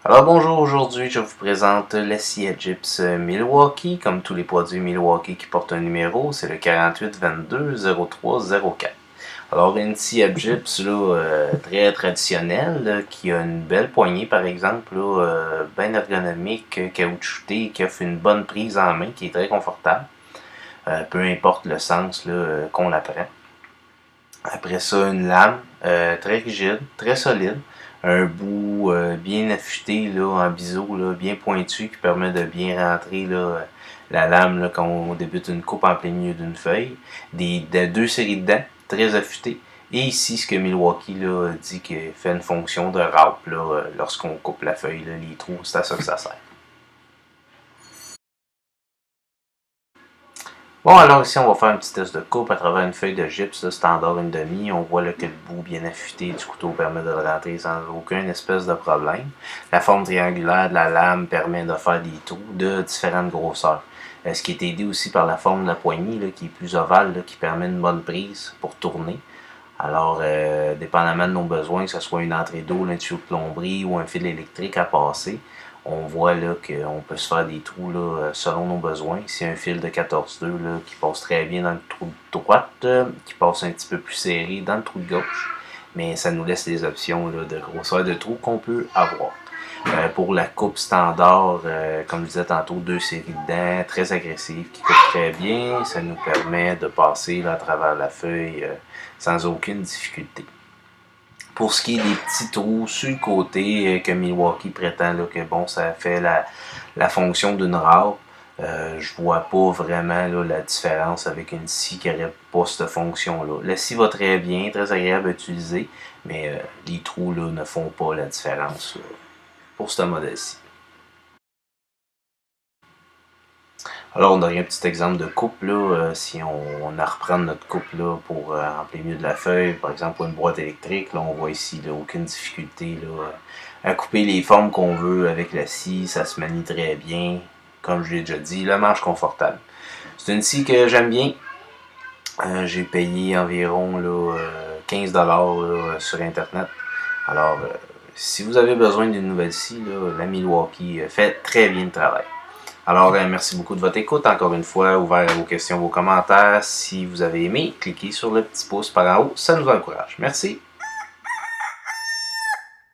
Alors bonjour, aujourd'hui je vous présente la scie à gyps Milwaukee, comme tous les produits Milwaukee qui portent un numéro, c'est le 4822-0304. Alors une scie à gyps là, très traditionnelle, là, qui a une belle poignée par exemple, bien ergonomique, caoutchoutée, qui offre une bonne prise en main, qui est très confortable, peu importe le sens qu'on la prend. Après ça, une lame très rigide, très solide. Un bout bien affûté là, en biseau, là, bien pointu, qui permet de bien rentrer là, la lame là, quand on débute une coupe en plein milieu d'une feuille. Deux séries de dents, très affûtées. Et ici, ce que Milwaukee là, dit qu'il fait une fonction de râpe là, lorsqu'on coupe la feuille, là, les trous, c'est à ça que ça sert. Bon, alors ici, on va faire un petit test de coupe à travers une feuille de gypse standard 1/2. On voit là, que le bout bien affûté du couteau permet de le rentrer sans aucun espèce de problème. La forme triangulaire de la lame permet de faire des trous de différentes grosseurs. Ce qui est aidé aussi par la forme de la poignée là, qui est plus ovale, là, qui permet une bonne prise pour tourner. Alors, dépendamment de nos besoins, que ce soit une entrée d'eau, un tuyau de plomberie ou un fil électrique à passer, on voit là qu'on peut se faire des trous là, selon nos besoins. Ici, un fil de 14,2 qui passe très bien dans le trou de droite, qui passe un petit peu plus serré dans le trou de gauche, mais ça nous laisse les options là, de grosseur de trou qu'on peut avoir. Pour la coupe standard, comme je disais tantôt, deux séries de dents très agressives qui coupent très bien. Ça nous permet de passer là, à travers la feuille sans aucune difficulté. Pour ce qui est des petits trous sur le côté que Milwaukee prétend là, que bon, ça fait la fonction d'une râpe, je vois pas vraiment là, la différence avec une scie qui n'aurait pas cette fonction-là. La scie va très bien, très agréable à utiliser, mais les trous là, ne font pas la différence pour ce modèle-ci. Alors, on aurait un petit exemple de coupe, là, si on a à reprendre notre coupe là, pour en plein milieu de la feuille, par exemple pour une boîte électrique, là, on voit ici là, aucune difficulté là, à couper les formes qu'on veut avec la scie, ça se manie très bien, comme je l'ai déjà dit, la manche confortable. C'est une scie que j'aime bien, j'ai payé environ là, 15$ sur internet. Alors, si vous avez besoin d'une nouvelle scie, là, la Milwaukee fait très bien le travail. Alors, merci beaucoup de votre écoute. Encore une fois, ouvert à vos questions, vos commentaires. Si vous avez aimé, cliquez sur le petit pouce par en haut. Ça nous encourage. Merci.